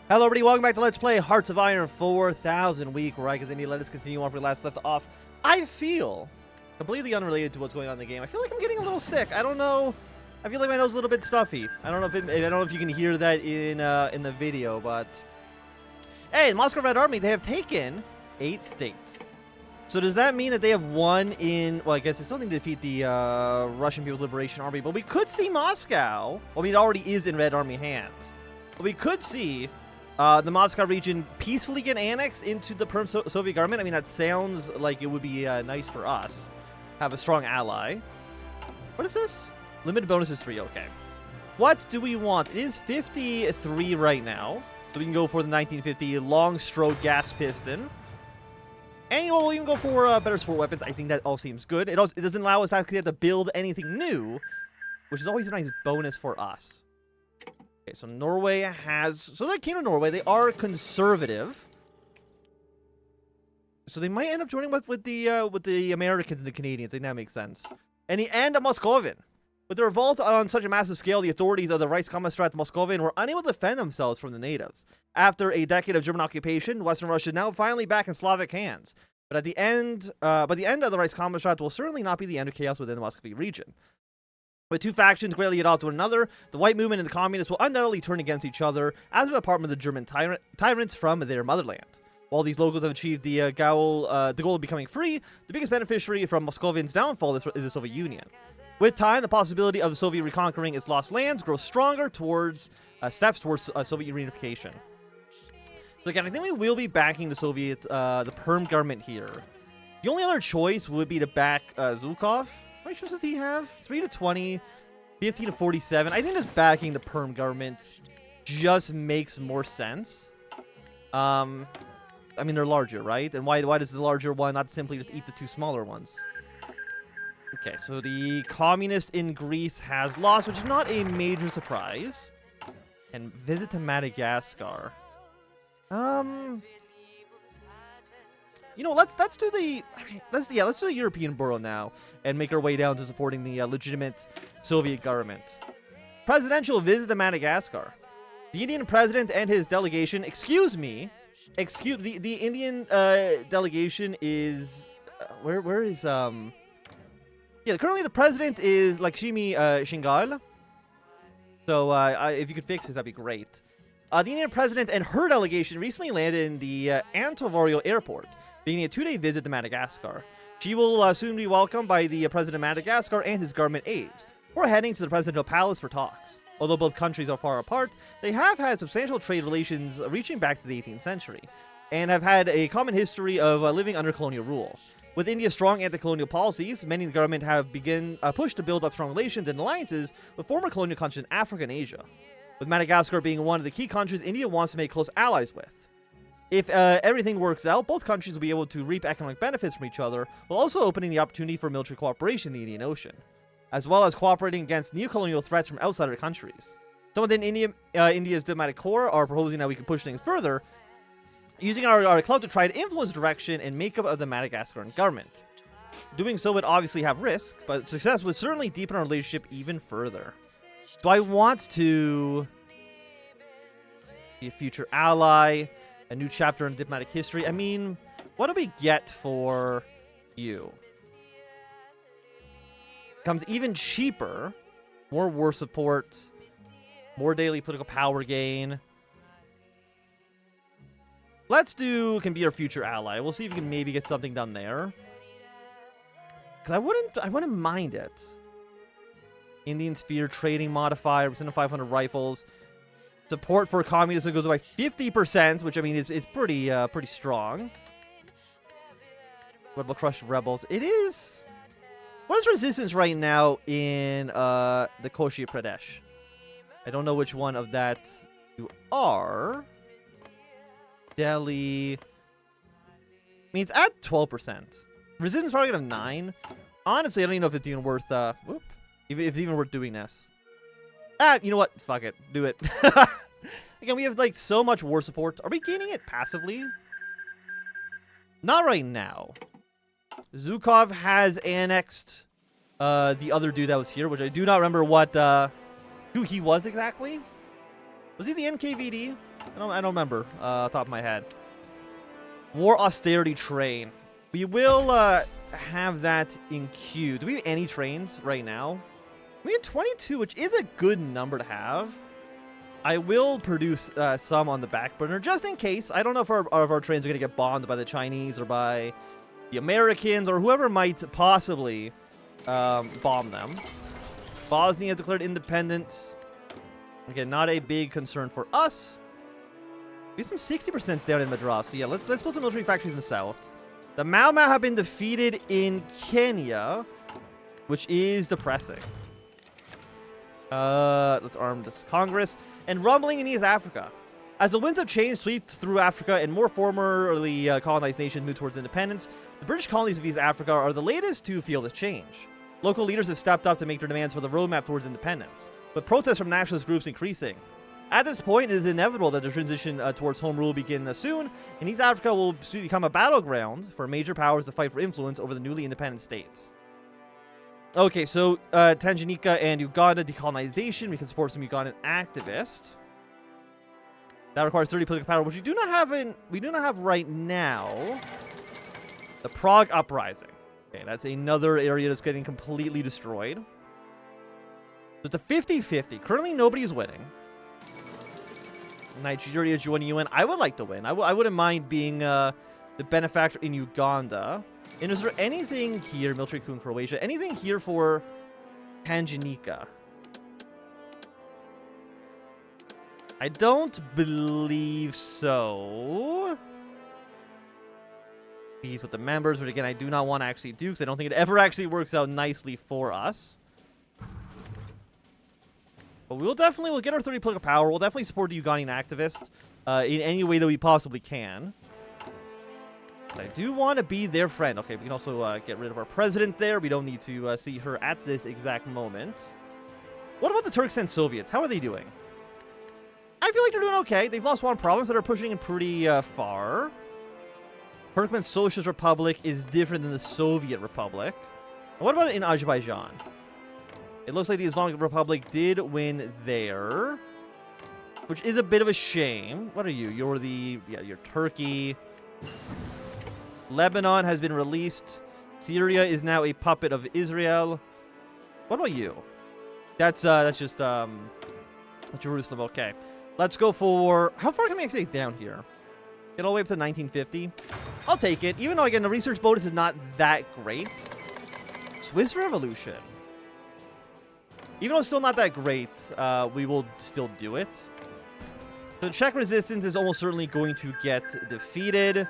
Hello everybody, welcome back to Let's Play Hearts of Iron 4000 week. Reich is Indy. Let us continue on where we last left off. I feel, completely unrelated to what's going on in the game, I feel like I'm getting a little sick. I don't know. I feel like my nose is a little bit stuffy. I don't know if you can hear that in the video, but hey, the Moscow Red Army, they have taken 8 states. So does that mean that they have won in, well, I guess it's something to defeat the Russian People's Liberation Army, but we could see Moscow. Well, I mean, it already is in Red Army hands. But we could see the Moscow region peacefully get annexed into the Perm Soviet government. I mean, that sounds like it would be nice for us. Have a strong ally. What is this? Limited bonuses 3, okay. What do we want? It is 53 right now. So we can go for the 1950 long stroke gas piston. And we'll even go for better support weapons. I think that all seems good. It doesn't allow us to actually have to build anything new, which is always a nice bonus for us. Okay, so Norway has... So they came to Norway. They are conservative. So they might end up joining with the Americans and the Canadians. I think that makes sense. And the end of Moskowien. With their revolt on such a massive scale, the authorities of the Reich Moskowien were unable to defend themselves from the natives. After a decade of German occupation, Western Russia is now finally back in Slavic hands. But the end of the Reichskommissariat will certainly not be the end of chaos within the Moskowien region. With two factions greatly at odds with one another, the White Movement and the Communists will undoubtedly turn against each other as a department of the German tyrants from their motherland. While these locals have achieved the goal of becoming free, the biggest beneficiary from Moskowien's downfall is the Soviet Union. With time, the possibility of the Soviet reconquering its lost lands grows stronger towards steps towards Soviet reunification. So again, I think we will be backing the the Perm government here. The only other choice would be to back Zhukov. How many troops does he have? 3 to 20, 15 to 47. I think just backing the Perm government just makes more sense. I mean, they're larger, right? And why does the larger one not simply just eat the two smaller ones? Okay, so the communist in Greece has lost, which is not a major surprise. And visit to Madagascar. You know, let's do the let's do the European borough now and make our way down to supporting the legitimate Soviet government. Presidential visit to Madagascar. The Indian president and his delegation. The Indian delegation is where is yeah, currently the president is Lakshmi Shingal. So if you could fix this, that'd be great. The Indian president and her delegation recently landed in the Antananarivo airport, beginning a 2-day visit to Madagascar. She will soon be welcomed by the president of Madagascar and his government aides, who are heading to the presidential palace for talks. Although both countries are far apart, they have had substantial trade relations reaching back to the 18th century, and have had a common history of living under colonial rule. With India's strong anti-colonial policies, many in the government have begun a push to build up strong relations and alliances with former colonial countries in Africa and Asia. With Madagascar being one of the key countries India wants to make close allies with. If everything works out, both countries will be able to reap economic benefits from each other, while also opening the opportunity for military cooperation in the Indian Ocean, as well as cooperating against neo-colonial threats from outside our countries. Some within India's diplomatic corps are proposing that we can push things further, using our club to try to influence direction and makeup of the Madagascaran government. Doing so would obviously have risk, but success would certainly deepen our relationship even further. Do I want to be a future ally, a new chapter in diplomatic history? I mean, what do we get for you? Comes even cheaper, more war support, more daily political power gain. Let's do can be our future ally. We'll see if we can maybe get something done there. Cause I wouldn't mind it. Indian Sphere trading modifier, percent of 500 rifles. Support for communism goes up by 50%, which I mean is pretty strong. What about crush rebels? It is. What is resistance right now in the Koshi Pradesh? I don't know which one of that you are. Delhi. I mean, it's at 12%. Resistance target of 9. Honestly, I don't even know if it's even worth if it's even worth doing this. You know what? Fuck it. Do it. Again, we have so much war support. Are we gaining it passively? Not right now. Zhukov has annexed the other dude that was here, which I do not remember what who he was exactly. Was he the NKVD? I don't remember off the top of my head. War austerity train. We will have that in queue. Do we have any trains right now? We have 22, which is a good number to have. I will produce some on the back burner just in case. I don't know if our trains are going to get bombed by the Chinese or by the Americans or whoever might possibly bomb them. Bosnia has declared independence. Again, not a big concern for us. We have some 60% down in Madras. So yeah, let's build some military factories in the south. The Mau Mau have been defeated in Kenya, which is depressing. Let's arm this Congress. And rumbling in East Africa. As the winds of change sweep through Africa and more formerly colonized nations move towards independence, the British colonies of East Africa are the latest to feel this change. Local leaders have stepped up to make their demands for the roadmap towards independence, with protests from nationalist groups increasing. At this point, it is inevitable that the transition towards home rule will begin soon, and East Africa will soon become a battleground for major powers to fight for influence over the newly independent states. Okay, so Tanganyika and Uganda decolonization. We can support some Ugandan activists. That requires 30 political power, which we do not have right now. The Prague uprising. Okay, that's another area that's getting completely destroyed. So it's a 50-50. Currently, nobody is winning. Nigeria join the UN. I would like to win. I wouldn't mind being the benefactor in Uganda. And is there anything here, military coup in Croatia, anything here for Tanganyika? I don't believe so. Peace with the members, which again, I do not want to actually do, because I don't think it ever actually works out nicely for us. But we'll get our 30 political power. We'll definitely support the Ugandan activists in any way that we possibly can. I do want to be their friend. Okay, we can also get rid of our president there. We don't need to see her at this exact moment. What about the Turks and Soviets? How are they doing? I feel like they're doing okay. They've lost one province, but are pushing in pretty far. Turkmen Socialist Republic is different than the Soviet Republic. And what about in Azerbaijan? It looks like the Islamic Republic did win there, which is a bit of a shame. What are you? You're Turkey. Lebanon has been released. Syria is now a puppet of Israel. What about you? That's just Jerusalem. Okay, let's go for how far can we actually get down here? Get all the way up to 1950. I'll take it, even though again the research bonus is not that great. Swiss Revolution. Even though it's still not that great, we will still do it. The Czech resistance is almost certainly going to get defeated.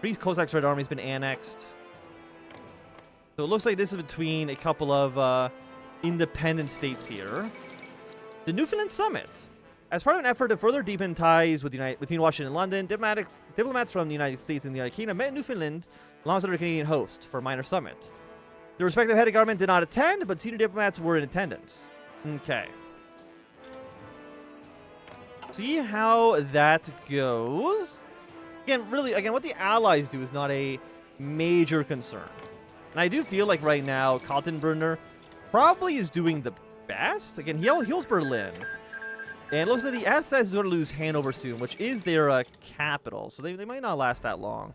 Free Cossacks Red Army has been annexed. So it looks like this is between a couple of independent states here. The Newfoundland Summit. As part of an effort to further deepen ties with between Washington and London, diplomats from the United States and the United Kingdom met in Newfoundland alongside their Canadian host for a minor summit. The respective head of government did not attend, but senior diplomats were in attendance. Okay. See how that goes. Again, what the Allies do is not a major concern. And I do feel like right now, Kaltenbrunner probably is doing the best. Again, he holds Berlin. And it looks like the SS is going to lose Hanover soon, which is their capital. So they might not last that long.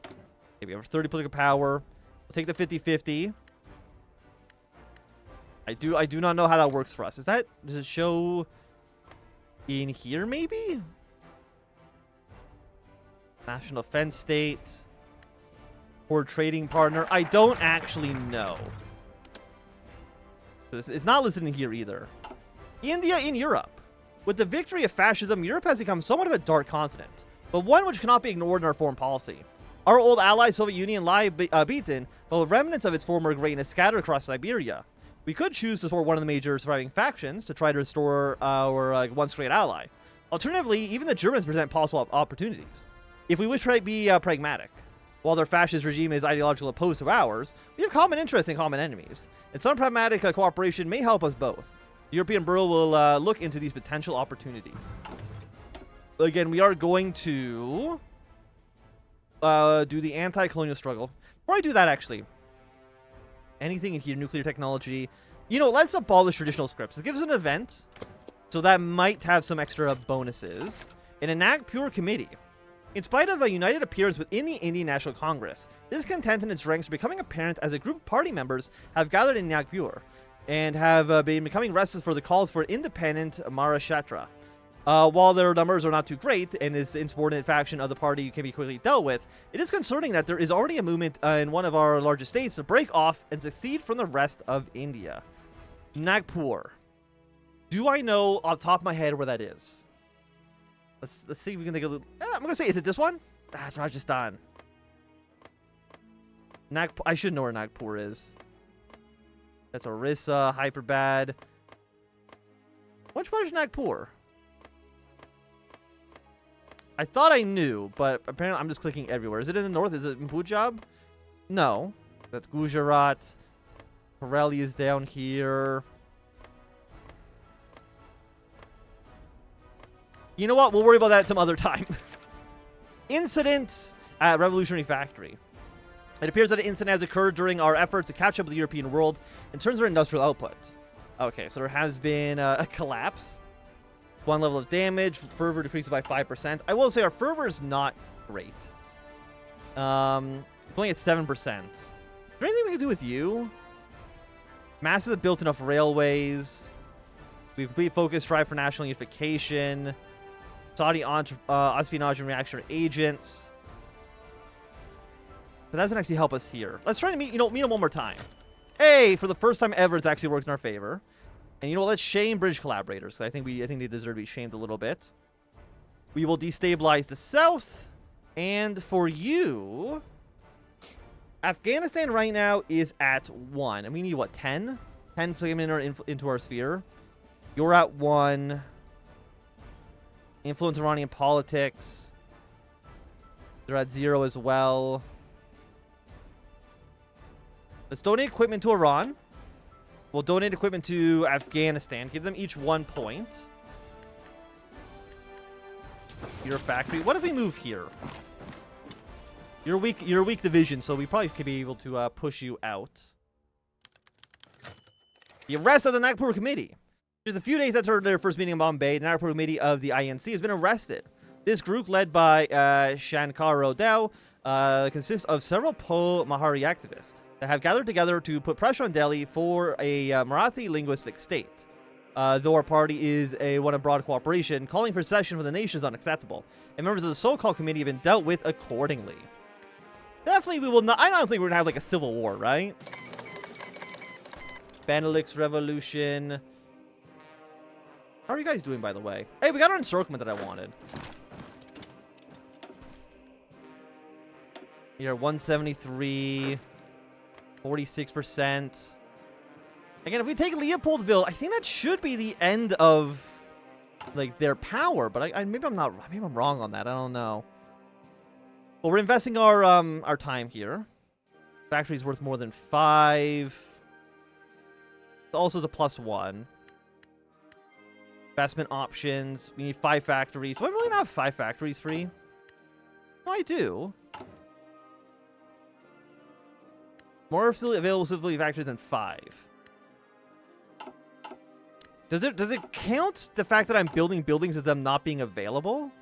Okay, we have 30 political power. We'll take the 50-50. I do not know how that works for us. Does it show in here maybe? National defense state. Or trading partner. I don't actually know. It's not listed in here either. India in Europe. With the victory of fascism, Europe has become somewhat of a dark continent, but one which cannot be ignored in our foreign policy. Our old ally, Soviet Union, lie beaten, but with remnants of its former greatness scattered across Siberia. We could choose to support one of the major surviving factions to try to restore our once great ally. Alternatively, even the Germans present possible opportunities. If we wish to be pragmatic, while their fascist regime is ideologically opposed to ours, we have common interests and common enemies, and some pragmatic cooperation may help us both. The European Bureau will look into these potential opportunities. Again, we are going to do the anti-colonial struggle. Before I do that, actually, anything in here, nuclear technology, let's abolish traditional scripts. It gives us an event So that might have some extra bonuses. In a Nagpur committee. In spite of a united appearance within the Indian National Congress, discontent in its ranks are becoming apparent as a group of party members have gathered in Nagpur and have been becoming restless for the calls for independent Maharashtra. While their numbers are not too great and this insubordinate faction of the party can be quickly dealt with, it is concerning that there is already a movement in one of our largest states to break off and secede from the rest of India. Nagpur. Do I know off the top of my head where that is? Let's see if we can take a little... I'm going to say, is it this one? That's Rajasthan. Nagpur. I should know where Nagpur is. That's Orissa, Hyderabad. Which one is Nagpur? I thought I knew, but apparently I'm just clicking everywhere. Is it in the north? Is it in Punjab? No. That's Gujarat. Pirelli is down here. You know what? We'll worry about that some other time. Incident at Revolutionary Factory. It appears that an incident has occurred during our efforts to catch up with the European world in terms of our industrial output. Okay, so there has been a collapse. One level of damage. Fervor decreases by 5%. I will say our fervor is not great. Only at 7%. Is there anything we can do with you? Masses have built enough railways. We complete focus drive for national unification. Saudi espionage and reactionary agents. But that doesn't actually help us here. Let's try to meet him one more time. Hey, for the first time ever, it's actually worked in our favor. And you know what? Let's shame British collaborators. I think they deserve to be shamed a little bit. We will destabilize the south. And for you, Afghanistan right now is at 1. And we need what, 10? 10 to come into our sphere. You're at 1. Influence Iranian politics. They're at 0 as well. Let's donate equipment to Iran. We'll donate equipment to Afghanistan. Give them each 1 point. Your factory. What if we move here? You're a weak division, so we probably could be able to push you out. The arrest of the Nagpur Committee. Just a few days after their first meeting in Bombay, the Nagpur Committee of the INC has been arrested. This group, led by Shankar Rodau, consists of several pro-Mahari activists that have gathered together to put pressure on Delhi for a Marathi linguistic state. Though our party is one of broad cooperation, calling for secession for the nation is unacceptable, and members of the so-called committee have been dealt with accordingly. Definitely we will not... I don't think we're going to have like a civil war, right? Benelux Revolution... How are you guys doing, by the way? Hey, we got our encirclement that I wanted. Here, 173, 46%. Again, if we take Leopoldville, I think that should be the end of like their power. But maybe I'm not. Maybe I'm wrong on that. I don't know. Well, we're investing our time here. Factory's worth more than 5. Also, the +1. Investment options. We need 5 factories. Do I really not have 5 factories free? No, I do. More available civilian factories than 5. Does it count the fact that I'm building buildings as them not being available?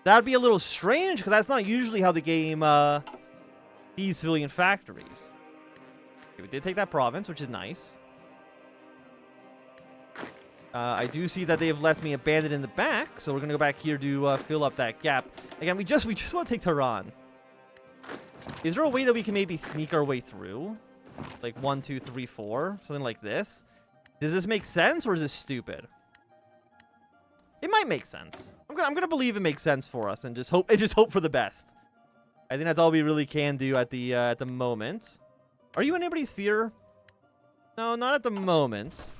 That'd be a little strange, because that's not usually how the game sees civilian factories. Okay, we did take that province, which is nice. I do see that they have left me abandoned in the back, so we're gonna go back here to fill up that gap. Again, we just want to take Tehran. Is there a way that we can maybe sneak our way through? Like 1, 2, 3, 4, something like this. Does this make sense, or is this stupid? It might make sense. I'm gonna believe it makes sense for us, and just hope for the best. I think that's all we really can do at the moment. Are you in anybody's sphere? No, not at the moment.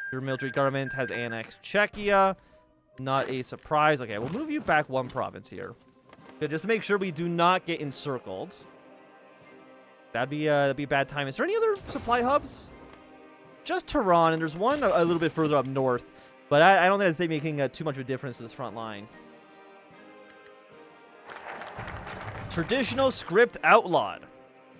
Your military government has annexed Czechia. Not a surprise. Okay, we'll move you back 1 province here. Okay, just to make sure we do not get encircled. That'd be a bad time. Is there any other supply hubs? Just Tehran, and there's one a little bit further up north. But I don't think it's making too much of a difference to this front line. Traditional script outlawed.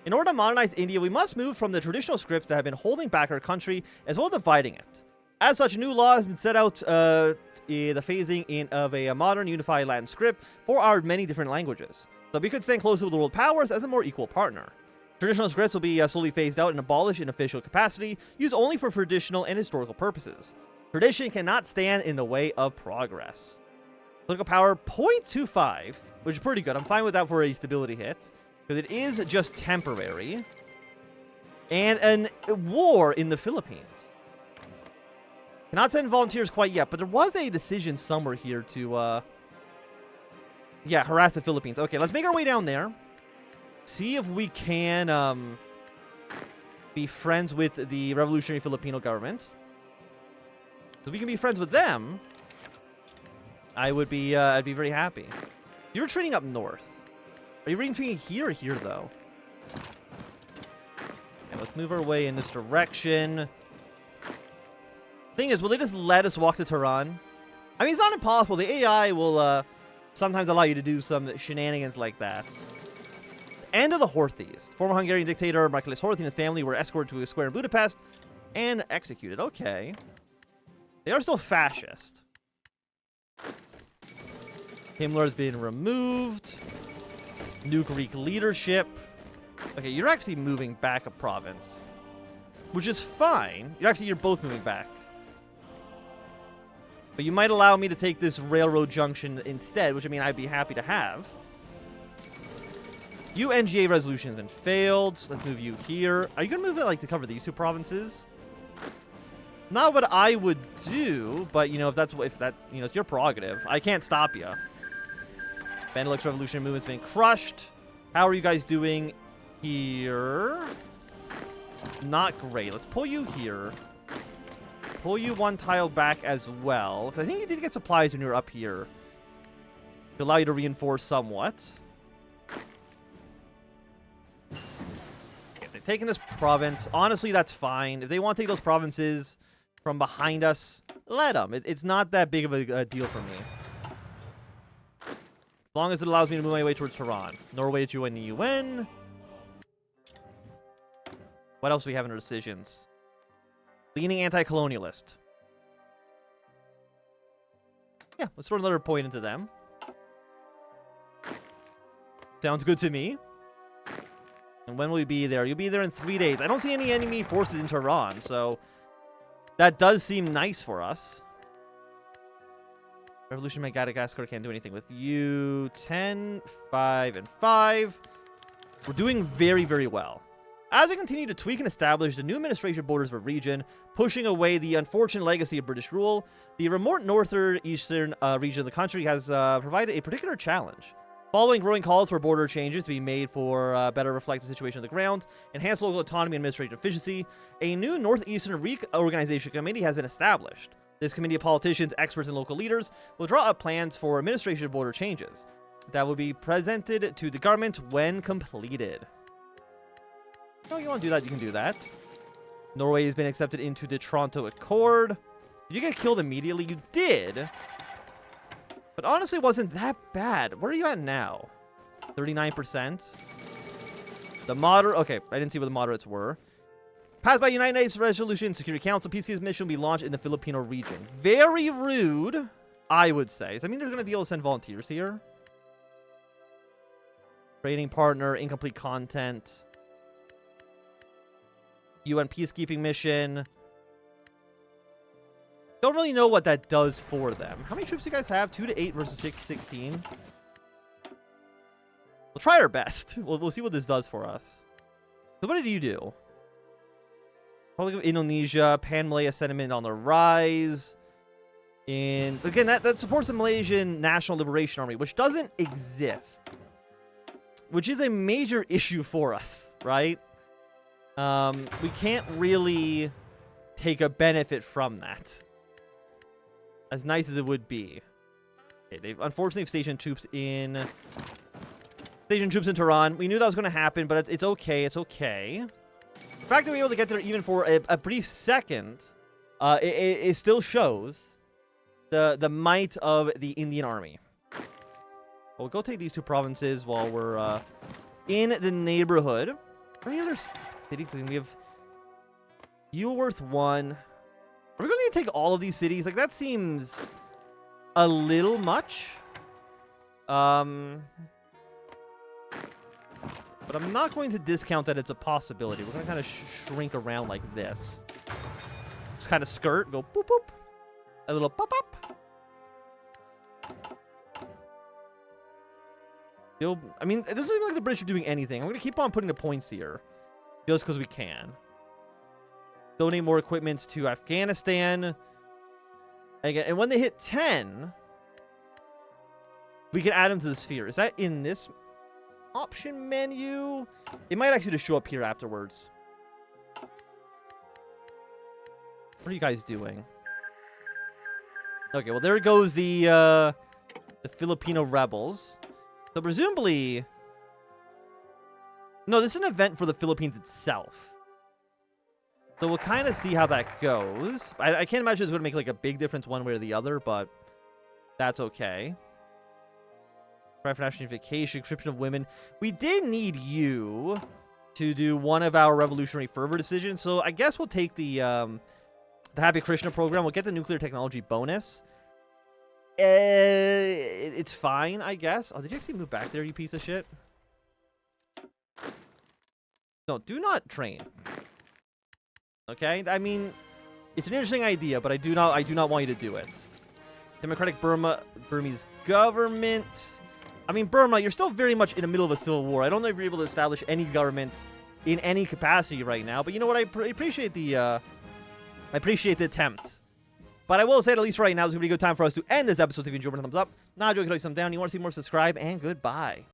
In order to modernize India, we must move from the traditional scripts that have been holding back our country, as well as dividing it. As such, a new law has been set out in the phasing in of a modern unified Latin script for our many different languages, so we could stand closer with the world powers as a more equal partner. Traditional scripts will be slowly phased out and abolished in official capacity, used only for traditional and historical purposes. Tradition cannot stand in the way of progress. Political power 0.25, which is pretty good. I'm fine with that for a stability hit, because it is just temporary. And a war in the Philippines. Cannot send volunteers quite yet, but there was a decision somewhere here to, yeah, harass the Philippines. Okay, let's make our way down there. See if we can, be friends with the revolutionary Filipino government. If we can be friends with them, I'd be very happy. You're retreating up north. Are you retreating here or here, though? And let's move our way in this direction. Thing is, will they just let us walk to Tehran? I mean, it's not impossible. The AI will sometimes allow you to do some shenanigans like that. End of the Horthys. Former Hungarian dictator Michaelis Horthy and his family were escorted to a square in Budapest and executed. Okay. They are still fascist. Himmler has been removed. New Greek leadership. Okay, you're actually moving back a province, which is fine. You're both moving back. But you might allow me to take this railroad junction instead, which I mean I'd be happy to have. UNGA resolution has been failed. Let's move you here. Are you gonna move it like to cover these two provinces? Not what I would do, but you know, if that you know, it's your prerogative. I can't stop you. Benelux revolutionary movement's been crushed. How are you guys doing here? Not great. Let's pull you here. Pull you one tile back as well. I think you did get supplies when you were up here to allow you to reinforce somewhat. If they've taken this province, honestly, that's fine. If they want to take those provinces from behind us, let them. It's not that big of a deal for me. As long as it allows me to move my way towards Tehran. Norway to join the UN. What else do we have in our decisions? Leaning anti-colonialist. Yeah, let's throw another point into them. Sounds good to me. And when will you be there? You'll be there in 3 days. I don't see any enemy forces in Tehran, so that does seem nice for us. Revolution Madagascar can't do anything with you. 10, 5, and 5. We're doing very, very well. As we continue to tweak and establish the new administration borders of our region, pushing away the unfortunate legacy of British rule, the remote northeastern region of the country has provided a particular challenge. Following growing calls for border changes to be made for better reflect the situation on the ground, enhance local autonomy and administrative efficiency, a new Northeastern Reorganization Committee has been established. This committee of politicians, experts, and local leaders will draw up plans for administrative border changes that will be presented to the government when completed. No, you want to do that, you can do that. Norway has been accepted into the Toronto Accord. Did you get killed immediately? You did. But honestly, it wasn't that bad. Where are you at now? 39%. The moderate... Okay, I didn't see what the moderates were. Passed by United Nations Resolution, Security Council, Peacekeeping Mission will be launched in the Filipino region. Very rude, I would say. Does that mean they're going to be able to send volunteers here? Trading partner, incomplete content. UN Peacekeeping Mission. Don't really know what that does for them. How many troops do you guys have? 2 to 8 versus 6 to 16. We'll try our best. We'll see what this does for us. So what did you do? Republic of Indonesia, Pan-Malaya sentiment on the rise. And again, that supports the Malaysian National Liberation Army, which doesn't exist. Which is a major issue for us, right? We can't really take a benefit from that. As nice as it would be. Okay, they've unfortunately stationed troops in Tehran. We knew that was going to happen, but it's okay. It's okay. The fact that we were able to get there even for a brief second, it still shows the might of the Indian army. We'll go take these two provinces while we're in the neighborhood. Any other cities? We have Uleworth 1. Are we going to need to take all of these cities? Like, that seems a little much. But I'm not going to discount that it's a possibility. We're going to kind of shrink around like this. Just kind of skirt, go boop boop. A little pop up. I mean, it doesn't seem like the British are doing anything. I'm going to keep on putting the points here. Just because we can. Donate more equipment to Afghanistan. Again, and when they hit 10, we can add them to the sphere. Is that in this option menu? It might actually just show up here afterwards. What are you guys doing? Okay, well, there goes the Filipino rebels. So presumably... No, this is an event for the Philippines itself. So we'll kind of see how that goes. I can't imagine it's going to make like a big difference one way or the other, but that's okay. Cry for national unification, conscription of women. We did need you to do one of our revolutionary fervor decisions, so I guess we'll take the Happy Krishna program. We'll get the nuclear technology bonus. It's fine, I guess. Oh, did you actually move back there, you piece of shit? No, do not train. Okay, I mean, it's an interesting idea, but I do not want you to do it. Democratic Burmese government. I mean, Burma, you're still very much in the middle of a civil war. I don't know if you're able to establish any government in any capacity right now, but you know what? I appreciate the attempt. But I will say, at least right now, is going to be a good time for us to end this episode. If you enjoyed, thumbs up. Not enjoying, thumbs down. You want to see more, subscribe, and goodbye.